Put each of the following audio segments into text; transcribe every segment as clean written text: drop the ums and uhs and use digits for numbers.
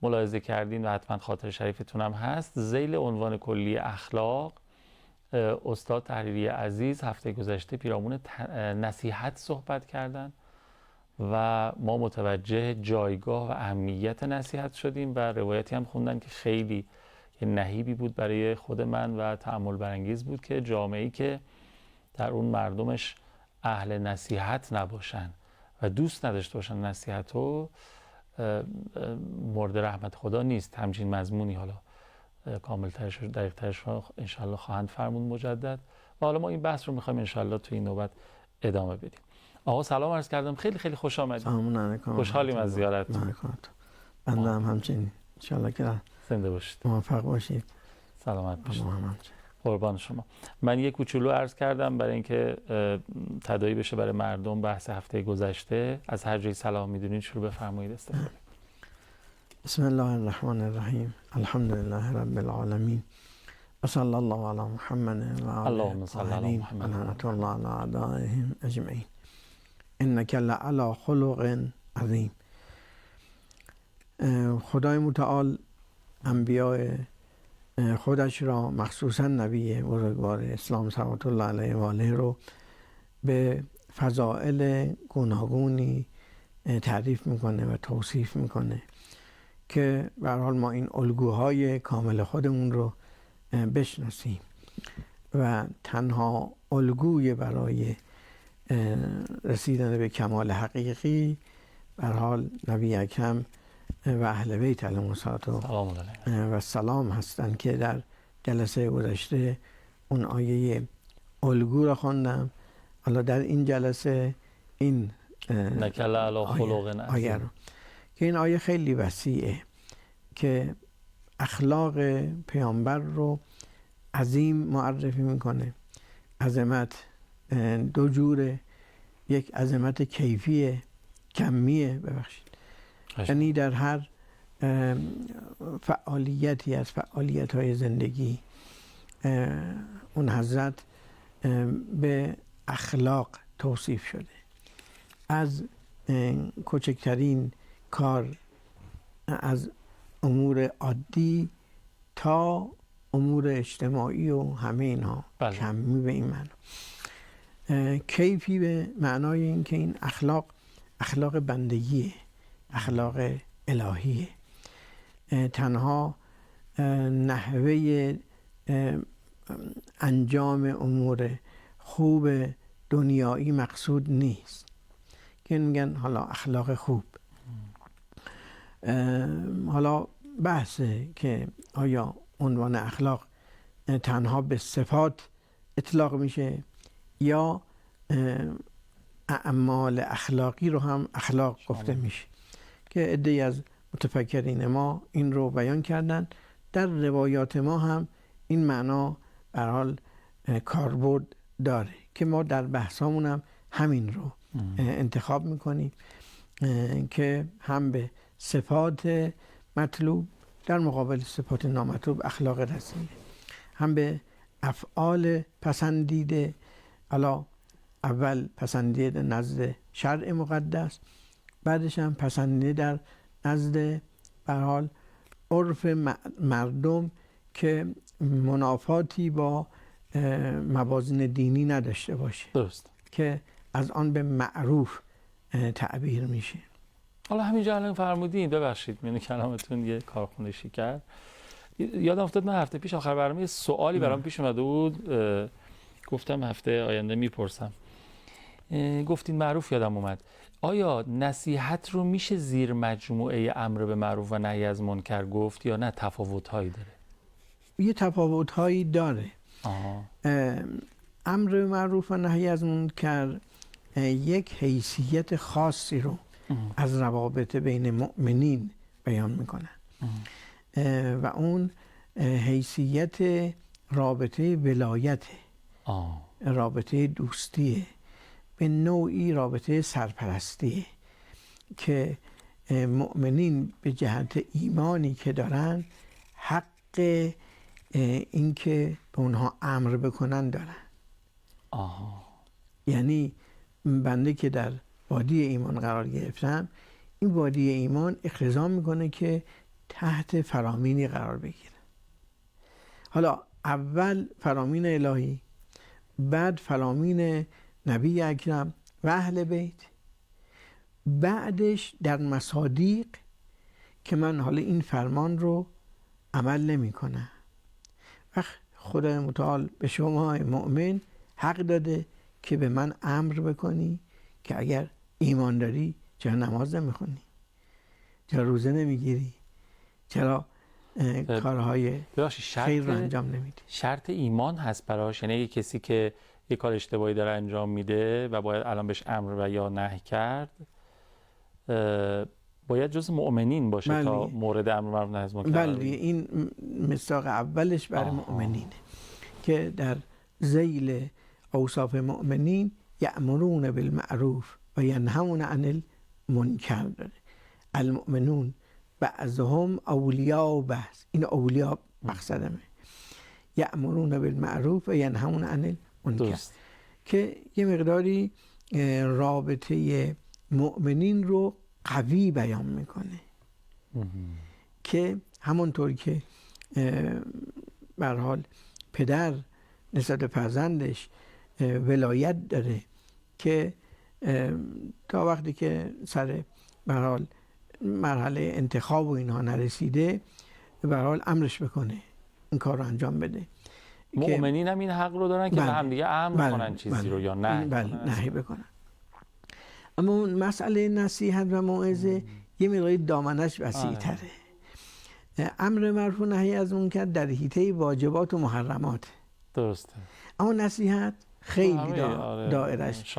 ملاحظه کردین و حتما خاطر شریفتون هم هست، ذیل عنوان کلی اخلاق استاد تحریری عزیز هفته گذشته پیرامون نصیحت صحبت کردن و ما متوجه جایگاه و اهمیت نصیحت شدیم و روایتی هم خوندن که خیلی یه نهیبی بود برای خود من و تأمل برانگیز بود که جامعه‌ای که در اون مردمش اهل نصیحت نباشن و دوست نداشته باشن نصیحت رو، مورد رحمت خدا نیست. همچین مضمونی حالا کاملترش و دقیقترش رو انشالله خواهند فرمون مجدد و حالا ما این بحث رو میخوایم انشالله توی این نوبت ادامه بدیم. آقا سلام عرض کردم، خیلی خیلی خوش آمدید. سلام علیکم. خوشحالیم از زیارتتون. بنده هم همچنین. انشالله که زنده باشید، موفق باشید، سلامت باشید. همچنین. قربان شما. من یک کوچولو عرض کردم برای اینکه تداعی بشه برای مردم بحث هفته گذشته. از هر جایی سلام میدونید شروع بفرمایید استفاده. بسم الله الرحمن الرحیم. الحمد لله رب العالمین و صلی الله علی محمد و آله الطاهرین و لعنة الله علی اعدائهم اجمعین. انک لعلی خلق عظیم. خدای متعال انبیاء خودش را مخصوصا نبی بزرگوار اسلام صلوات الله علیه و آله رو به فضائل گوناگونی تعریف میکنه و توصیف میکنه که به هر حال ما این الگوهای کامل خودمون رو بشناسیم و تنها الگوی برای رسیدن به کمال حقیقی به هر حال نبی اکرم و اهل بیت علیهم السلام هستند که در جلسه گذشته اون آیه الگو را خواندم. حالا در این جلسه این نکل علی خلق آیه رو که این آیه خیلی وسیعه که اخلاق پیامبر رو عظیم معرفی میکنه. عظمت دو جوره، یک عظمت کیفیه، کمیه ببخشید، یعنی در هر فعالیتی از فعالیت‌های زندگی اون حضرت به اخلاق توصیف شده، از کوچکترین کار، از امور عادی تا امور اجتماعی و همه اینها. کمی به این معنی، کیفی به معنای این که این اخلاق بندگیه، اخلاق الهیه. تنها نحوه انجام امور خوب دنیایی مقصود نیست که میگن حالا اخلاق خوب. حالا بحثه که آیا عنوان اخلاق تنها به صفات اطلاق میشه یا اعمال اخلاقی رو هم اخلاق گفته میشه که عده‌ای از متفکرین ما این رو بیان کردن. در روایات ما هم این معنا به هر حال کاربرد داره که ما در بحثامون هم همین رو انتخاب میکنیم که هم به صفات مطلوب در مقابل صفات نامطلوب اخلاق رسیده، هم به افعال پسندیده، حالا اول پسندیده نزد شرع مقدس، بعدش هم پسندیده در نزد به هر حال عرف مردم که منافاتی با موازین دینی نداشته باشه. درست. که از آن به معروف تعبیر میشه. حالا همینجا الان فرمودین، ببخشید من کلامتون یه کارخونه شکر یادم افتاد. من هفته پیش آخر برنامه یه سوالی برام پیش اومده بود، گفتم هفته آینده میپرسم. گفتین معروف، یادم اومد. آیا نصیحت رو میشه زیر مجموعه امر به معروف و نهی از منکر گفت یا نه تفاوت‌هایی داره؟ یه تفاوت‌هایی داره. امر به معروف و نهی از منکر یک حیثیت خاصی رو از روابط بین مؤمنین بیان میکنن و اون حیثیت رابطه ولایته، رابطه دوستیه، به نوعی رابطه سرپرستیه که مؤمنین به جهت ایمانی که دارن حق این که به اونها امر بکنن دارن. یعنی بنده که در وادی ایمان قرار گرفتم، این وادی ایمان اقتضا میکنه که تحت فرامینی قرار بگیره. حالا اول فرامین الهی، بعد فرامین نبی اکرم و اهل بیت، بعدش در مصادیق که من حالا این فرمان رو عمل نمی کنم. وقت خدای متعال به شما مؤمن حق داده که به من امر بکنی که اگر ایمان داری چرا نماز نمیخونی، چرا روزه نمیگیری، چرا کارهای خیر رو انجام نمیدی. شرط ایمان هست براش؟ یعنی اگه کسی که یه کار اشتباهی داره انجام میده و باید الان بهش امر و یا نهی کرد، باید جز مؤمنین باشه؟ بله. تا مورد امر معروف نهی از منکر. بله، این مصداق اولش برای مؤمنینه که در ذیل اوصاف مؤمنین یأمرون بالمعروف و ینهون عن المنکر داره. المؤمنون بعضهم اولیاء بعض، این اولیاء مقصدمه. یأمرون بالمعروف و ینهون عن المنکر که یه مقداری رابطه مؤمنین رو قوی بیان میکنه که همونطور که به هر حال پدر نسبت فرزندش ولایت داره که تا وقتی که سر به هر حال مرحله انتخاب و اینها نرسیده به هر حال امرش بکنه این کار رو انجام بده. مؤمنین هم این حق رو دارن که به هم دیگه امر کنن چیزی رو یا نهی بکنن. اما اون مسئله نصیحت و موعظه یه مقداری دامنش وسیع تره. امر معروف و نهی از منکر در حیطه واجبات و محرمات. درسته. اما نصیحت خیلی دایرش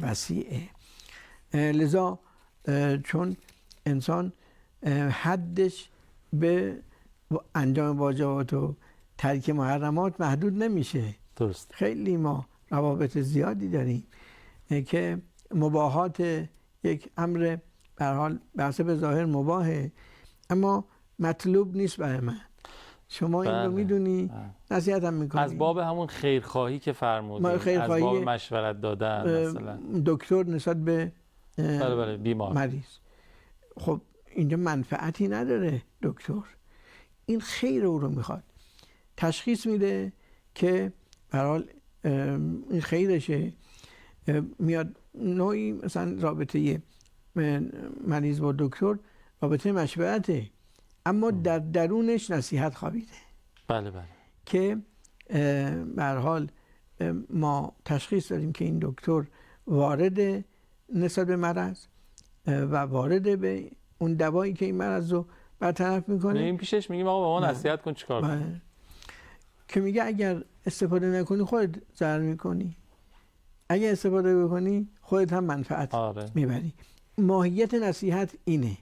وسیعه. لذا چون انسان حدش به انجام واجبات و ترک محرمات محدود نمیشه. درست. خیلی ما روابط زیادی داریم که مباحات یک امر به هر حال به حسب ظاهر مباحه اما مطلوب نیست برای من. شما این رو میدونی، نصیحت هم میکنی. از باب همون خیرخواهی که فرمودید، از باب مشورت دادن مثلا دکتر نسبت به بیمار مریض. خب اینجا منفعتی نداره دکتر، این خیر او رو میخواد، تشخیص میده که به هر حال این خیرشه، میاد نوعی مثلا رابطه مریض با دکتر رابطه مشورته اما در درونش نصیحت خوابیده. بله بله. که به هر حال ما تشخیص دادیم که این دکتر وارد نسبت به مرض و وارد به اون دوایی که این مرض رو برطرف میکنه. این پیشش میگیم آقا به ما نصیحت کن چیکار کنی. که میگه اگر استفاده نکنی خودت ضرر میکنی، اگر استفاده بکنی خودت هم منفعت میبری. ماهیت نصیحت اینه.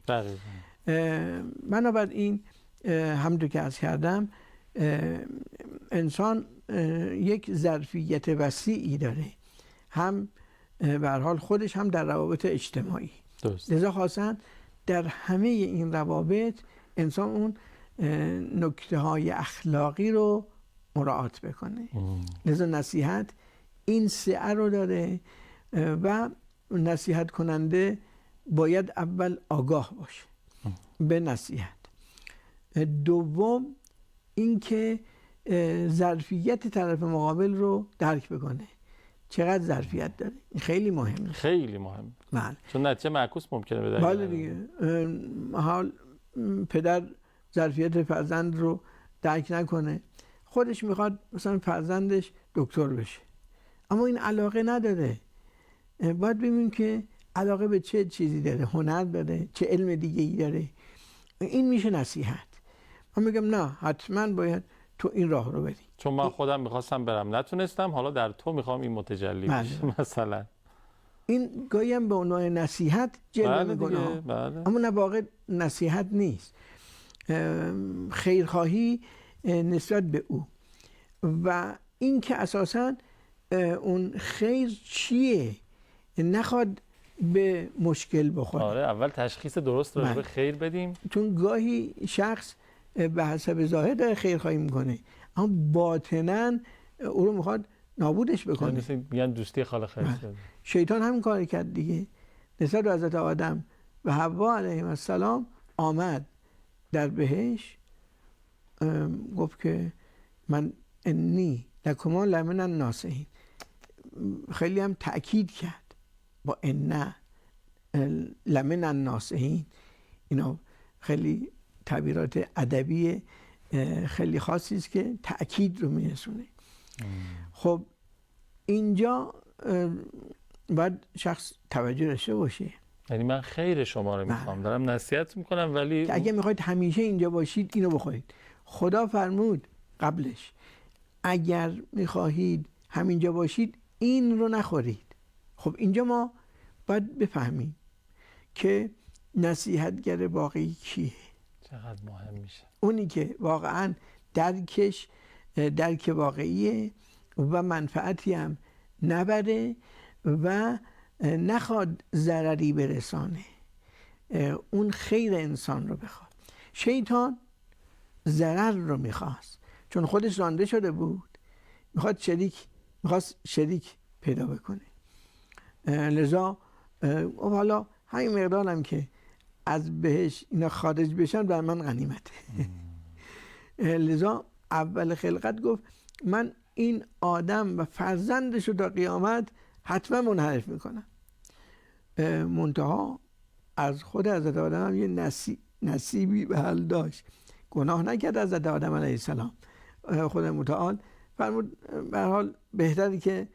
بنابراین همونطور که عرض کردم انسان یک ظرفیت وسیعی داره، هم به هر حال خودش هم در روابط اجتماعی. لذا خاصا در همه این روابط انسان اون نکته های اخلاقی رو مراعات بکنه. لذا نصیحت این سعه رو داره و نصیحت کننده باید اول آگاه باشه به نصیحت. دوم اینکه ظرفیت طرف مقابل رو درک بکنه، چقدر ظرفیت داره. این خیلی مهمه. خیلی مهمه. بله. چون نتیجه معکوس ممکنه بده. بله دیگه. حال پدر ظرفیت فرزند رو درک نکنه، خودش میخواد مثلا فرزندش دکتر بشه اما این علاقه نداره. باید ببینیم که علاقه به چه چیزی داره، هنر داره، چه علم دیگه ای داره. این میشه نصیحت. من میگم نه حتما باید تو این راه رو بری، چون من خودم میخواستم برم نتونستم، حالا در تو میخوام این متجلی بشه مثلا. این گاهی هم به عنوان نصیحت جلوه میکنه اما نه واقع نصیحت نیست، خیرخواهی نسبت به او و این که اساساً اون خیر چیه نخواد به مشکل بخوره. آره اول تشخیص درست رو به خیر بدیم، چون گاهی شخص به حسب ظاهر داره خیرخواهی میکنه اما باطناً او رو میخواد نابودش بکنه. مثل میگن دوستی خال خیر. شیطان همین کار کرد دیگه. نسبت به حضرت آدم و حوا علیهم السلام آمد در بهش گفت که من انی لکما لمن الناصحین. خیلی هم تأکید کرد با ان لمن الناصحین. اینا خیلی تعبیرات ادبی خیلی خاصی است که تأکید رو میرسونه. خب اینجا باید شخص توجه داشته باشه، یعنی من خیر شما رو میخوام، دارم نصیحت میکنم، ولی که اگه میخواید همیشه اینجا باشید اینو بخورید. خدا فرمود قبلش اگر میخواهید همینجا باشید این رو نخورید. خب اینجا ما باید بفهمیم که نصیحتگر واقعی کیه. چقدر مهم میشه اونی که واقعا درک واقعیه و منفعتی هم نبره و نخواد ضرری برسانه، اون خیر انسان رو بخواد. شیطان ضرر رو میخواست، چون خودش رانده شده بود، میخواست شریک پیدا بکنه. لذا حالا همین مقدار هم که از بهش اینا خارج بشن بر من غنیمته. لذا اول خلقت گفت من این آدم و فرزندش رو تا قیامت حتما منحرف میکنم. منتها از خود حضرت آدم هم یه نصیبی به حال داشت، گناه نکرد حضرت آدم علیه السلام. خود متعال فرمود به هر حال بهتری که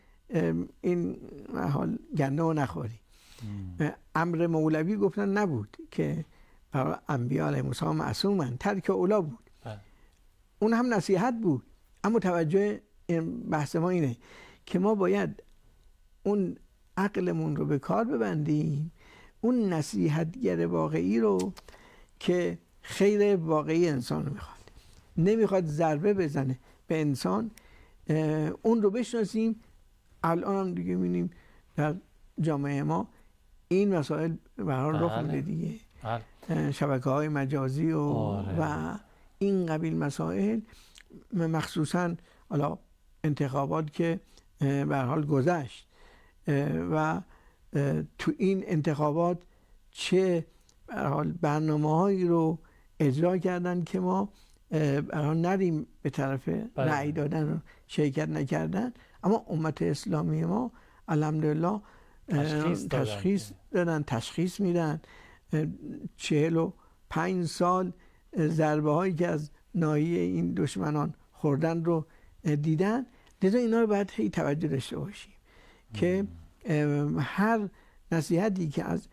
این به حال گندم رو نخوری. امر مولوی گفتن نبود که انبیاء علیهم السلام معصومن، ترک اولا بود. اون هم نصیحت بود، اما توجه بحث ما اینه که ما باید اون عقلمون رو به کار ببندیم، اون نصیحتگر واقعی رو که خیر واقعی انسان رو میخواد، نمیخواد ضربه بزنه به انسان، اون رو بشناسیم. الان هم دیگه می‌بینیم در جامعه ما این مسائل به هر حال رخ میده دیگه، شبکه‌های مجازی و این قبیل مسائل، مخصوصا حالا انتخابات که به هر حال گذشت و تو این انتخابات چه به هر حال برنامه‌هایی رو اجرا کردن که ما به هر حال نریم به طرف رأی دادن و شرکت نکردن، اما امت اسلامی ما الحمدلله تشخیص میدن. 45 سال ضربه هایی که از ناحیه این دشمنان خوردن رو دیدن. لذا اینا رو باید هی توجه داشته باشیم که هر نصیحتی که از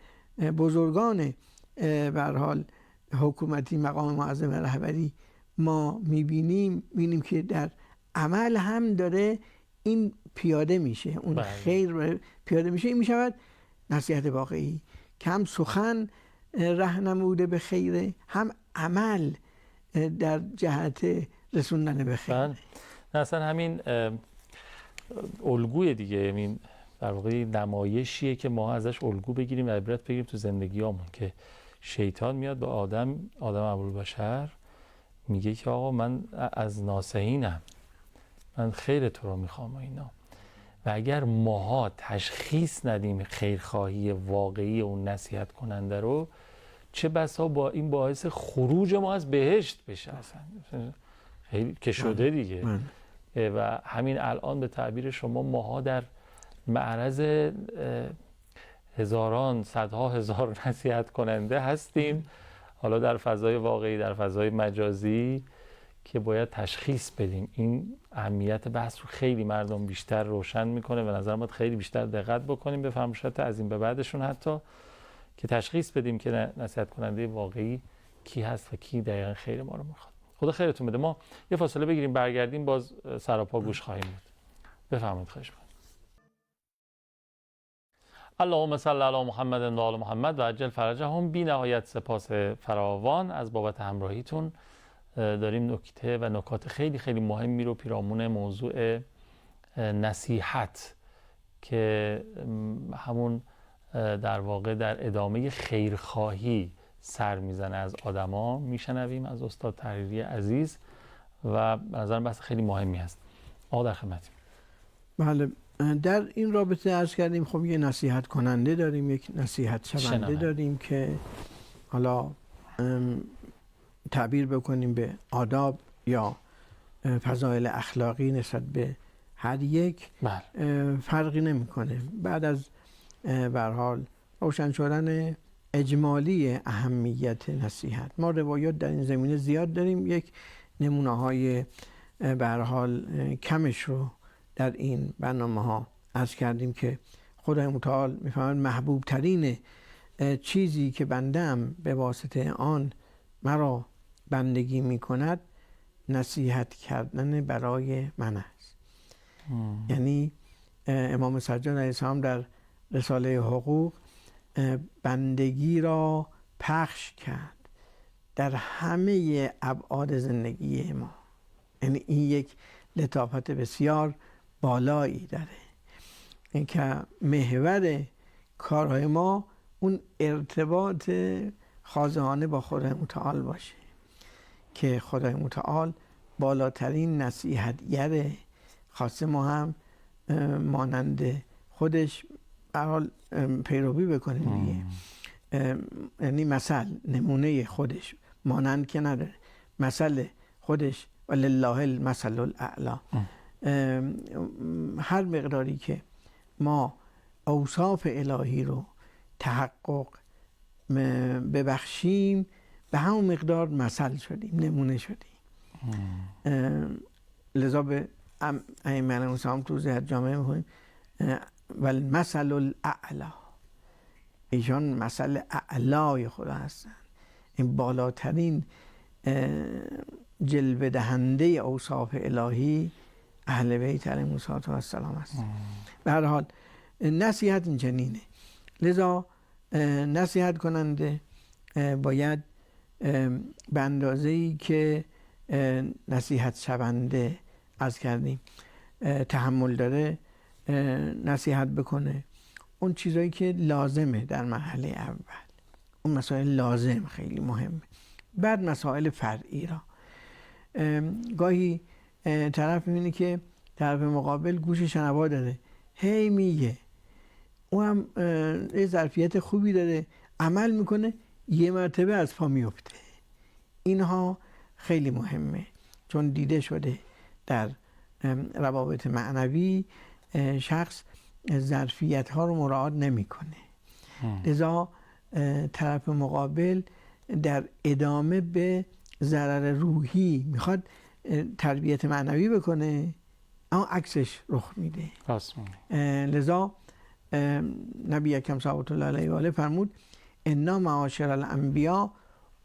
بزرگان به هر حال حکومتی، مقام معظم رهبری ما میبینیم که در عمل هم داره این پیاده میشه، اون خیر پیاده میشه. این میشود نصیحت واقعی که هم سخن راهنموده به خیره، هم عمل در جهت رسوندن به خیر. اصلا همین الگوی دیگه، همین در واقع نمایشیه که ما ازش الگو بگیریم و عبرت بگیریم تو زندگیامون، که شیطان میاد به آدم ابوالبشر میگه که آقا من از ناصحینم، من خیر تو رو میخوام و اینا. و اگر ماها تشخیص ندیم خیرخواهی واقعی اون نصیحت کننده رو، چه بسا با این باعث خروج ما از بهشت بشه. اصلا خیلی که شده دیگه. و همین الان به تعبیر شما ماها در معرض هزاران، صدها هزار نصیحت کننده هستیم، حالا در فضای واقعی، در فضای مجازی، که باید تشخیص بدیم. این اهمیت بحث رو خیلی مردم بیشتر روشن میکنه و نظر من خیلی بیشتر دقت بکنیم به فرمایشات از این به بعدشون، حتی که تشخیص بدیم که نصیحت کننده واقعی کی هست و کی دقیقاً خیر ما رو میخواد. خدا خیرتون بده. ما یه فاصله بگیریم، برگردیم باز سراپا گوش خواهیم بود. بفرمایید. خواهش می‌کنم. اللهم صل علی محمد و آل محمد و عجل فرجهم. بی نهایت سپاس فراوان از بابت همراهیتون. داریم نکته و نکات خیلی خیلی مهمی رو پیرامون موضوع نصیحت که همون در واقع در ادامه خیرخواهی سر میزنه از آدما میشنویم از استاد تحریری عزیز و به نظرم بحث خیلی مهمی هست. آقا در خدمتیم. بله، در این رابطه عرض کردیم خب یه نصیحت کننده داریم، یک نصیحت شونده داریم که حالا تعبیر بکنیم به آداب یا فضایل اخلاقی نسبت به هر یک فرقی نمیکنه. بعد از به هر حال روشن شدن اجمالی اهمیت نصیحت، ما روایات در این زمینه زیاد داریم. یک نمونه های به هر حال کمش رو در این برنامه ها عرض کردیم که خدای متعال میفهمد محبوب ترین چیزی که بنده‌ام به واسطه آن مرا بندگی میکند نصیحت کردن برای من است. یعنی امام سجاد علیه السلام در رساله حقوق بندگی را پخش کرد در همه ابعاد زندگی ما. یعنی این یک لطافت بسیار بالایی داره، این که محور کارهای ما اون ارتباط خازانه با خدای متعال باشه که خدای متعال بالاترین نصیحتگره. خواسته ما هم مانند خودش برحال پیروی بکنیم دیگه. یعنی مثل نمونه خودش، مانند که نداره، مثل خودش ولله المثل الاعلی. هر مقداری که ما اوصاف الهی رو تحقق ببخشیم به همون مقدار مثل شدیم، نمونه شدیم. لذا به ائمه علیهم السلام تو زهد جامعه می‌خونیم والمثل الاعلی، ایشان مثل اعلای خدا هستن، این بالاترین جلوه دهنده اوصاف الهی اهل بیت علیهم السلام است. به هر حال نصیحت این چنینه. لذا نصیحت کننده باید به اندازه‌ای که نصیحت شونده از کردیم تحمل داره نصیحت بکنه. اون چیزایی که لازمه در مرحله اول، اون مسائل لازم خیلی مهمه. بعد مسائل فرعی را گاهی طرف می‌بینه که طرف مقابل گوش شنوا داره، هی میگه، اون هم یه ظرفیت خوبی داره، عمل میکنه، یه مرتبه از پا میفته. اینها خیلی مهمه، چون دیده شده در روابط معنوی شخص ظرفیت ها رو مراعات نمیکنه. لذا طرف مقابل در ادامه به ضرر روحی میخواد تربیت معنوی بکنه، اما عکسش رخ میده. لذا نبی اکرم صلی الله علیه و آله فرمود انا معاشر الانبیاء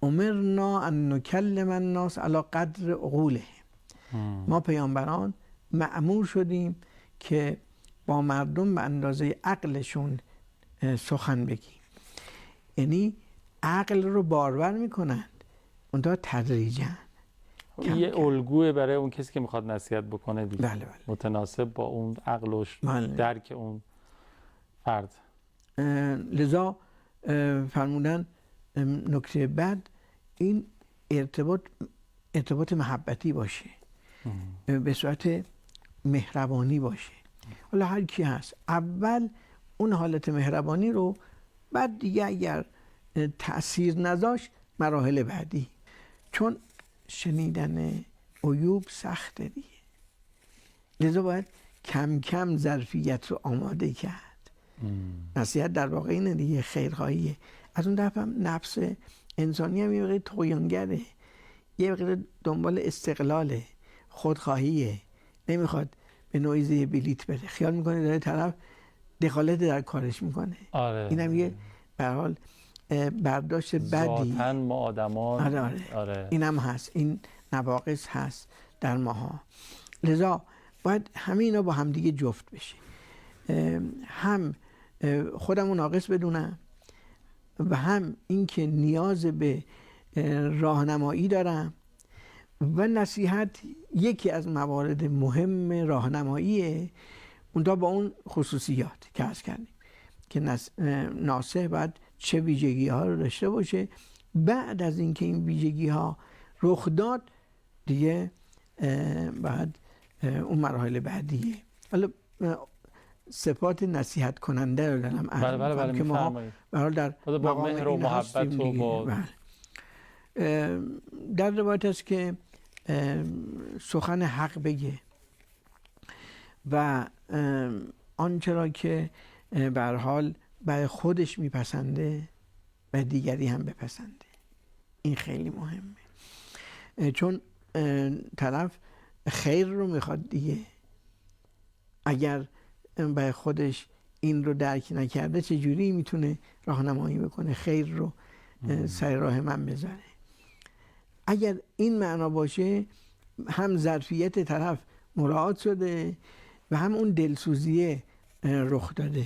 امرنا ان نکلم الناس علی قدر عقولهم. ما پیامبران مأمور شدیم که با مردم به اندازه عقلشون سخن بگیم. یعنی عقل رو بارور میکنند، اونتا تدریجاً. یه الگوه برای اون کسی که میخواد نصیحت بکنه دیگه. بله. متناسب با اون عقل و درک اون فرد. لذا فرمودن نکته بعد این ارتباط محبتی باشه، به صورت مهربانی باشه. حالا هر کی هست اول اون حالت مهربانی رو، بعد دیگه اگر تأثیر نذاشت مراحل بعدی، چون شنیدن عیوب سخته دیگه. لذا باید کم کم ظرفیت رو آماده کرد. نصیحت در واقع اینه دیگه، خیرخواهیه. از اون طرف هم نفس انسانی هم یه وقت طغیانگره، یه وقت دنبال استقلاله، خودخواهیه، نمیخواد به نوعی زیر بلیت بره، خیال میکنه داره طرف دخالت در کارش میکنه. اینم یه به هر حال برداشت بدی ذاتاً ما آدمان. آره. اینم هست، این نواقص هست در ماها. لذا باید همه اینا با هم دیگه جفت بشه، هم خودمو ناقص بدونم و هم اینکه نیاز به راهنمایی دارم. و نصیحت یکی از موارد مهم راهنماییه، اونجا با اون خصوصیات که عرض کردیم که ناصح باید چه ویژگی ها رو داشته باشه. بعد از اینکه این ویژگی ها رخ داد دیگه بعد اون مراحل بعدیه. حالا صفات نصیحت کننده رو دارم بله که ما در با مهر و محبت و با در روایت است که سخن حق بگه و آنچه را که به هر حال برای خودش میپسنده و دیگری هم بپسنده. این خیلی مهمه، چون طرف خیر رو میخواد دیگه. اگر برای خودش این رو درک نکرده چجوری میتونه راهنمایی بکنه خیر رو سر راه من بذاره؟ اگر این معنا باشه، هم ظرفیت طرف مراعات شده و هم اون دلسوزیه رخ داده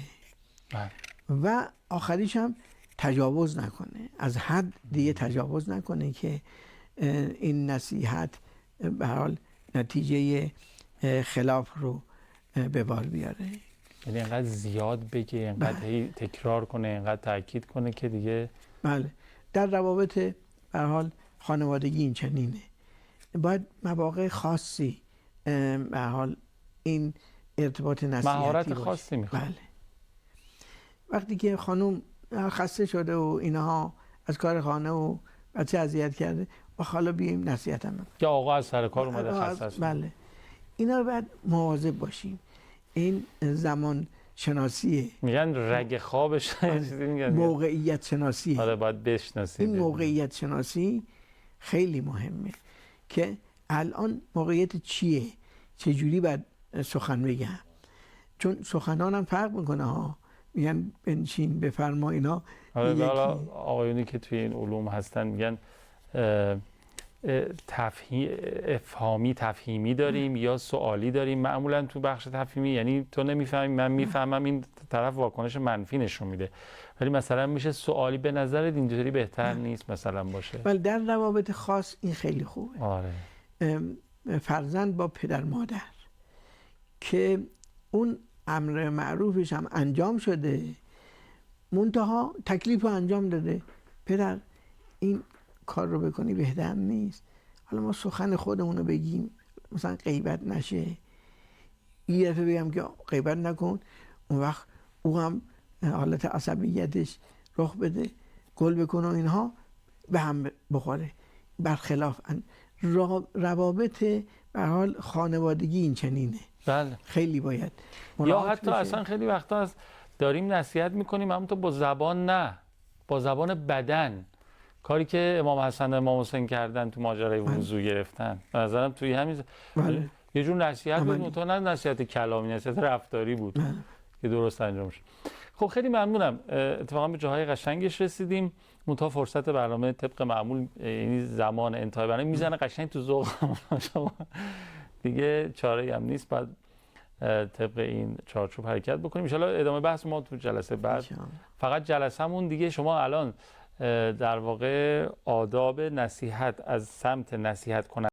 و آخریش هم تجاوز نکنه، از حد دیگه تجاوز نکنه که این نصیحت به هر حال نتیجه خلاف رو به بار بیاره. یعنی اینقدر زیاد بگه، اینقدر تکرار کنه، اینقدر تاکید کنه که دیگه. بله، در روابط به هر حال خانوادگی این چنینه. باید مواقع خاصی به هر حال این ارتباط نصیحتی مهارت باشه. خاصی میخواد. بله. وقتی که خانم خسته شده و اینها از کار خانه و بچه اذیت کرده و حالا بیایم نصیحتم بکنیم، یا آقا از سر کار اومده خسته است. بله، اینا باید مواظب باشیم. این زمان شناسیه، میگن رگ خوابش چیزی میگن، موقعیت شناسیه. آره باید بشناسی. این موقعیت شناسی خیلی مهمه که الان موقعیت چیه، چجوری باید سخن بگم. چون سخنان هم فرق میکنه ها، میگن بنشین بفرما اینا. آره، آقایونی که توی این علوم هستن میگن افهامی تفهیمی داریم یا سوالی داریم. معمولا تو بخش تفهیمی یعنی تو نمیفهمی من میفهمم، این طرف واکنش منفی نشون میده، ولی مثلا میشه سوالی به نظرت اینجوری بهتر نیست مثلا باشه. ولی در روابط خاص این خیلی خوبه. آره. فرزند با پدر مادر که اون امر معروفش هم انجام شده، منتها تکلیف رو انجام داده، پدر این کار رو بکنی بهتر نیست، حالا ما سخن خودمون رو بگیم، مثلا غیبت نشه، یه دفعه بگم که غیبت نکن، اون وقت او هم حالت عصبیتش رخ بده، گل بکنه و اینها به هم بخوره. برخلاف روابط به حال خانوادگی این چنینه. بله. خیلی باید یا حتی بشه. اصلا خیلی وقتا از داریم نصیحت میکنیم اما تو با زبان نه، با زبان بدن، کاری که امام حسن و امام حسین کردن تو ماجرای وضو گرفتن. به نظرم توی همین یه جور نصیحت بود، تو نه نصیحت کلامی، نصیحت رفتاری بود که درست انجام شد. خب خیلی ممنونم، اتفاقا به جاهای قشنگش رسیدیم. منتها فرصت برنامه طبق معمول، یعنی زمان انتهای برنامه میزنه قشنگ تو ذوق شما دیگه، چاره‌ای هم نیست، بعد طبق این چارچوب حرکت بکنیم. ان شاءالله ادامه بحث ما تو جلسه بعد. فقط جلسه‌مون دیگه شما الان در واقع آداب نصیحت از سمت نصیحت کننده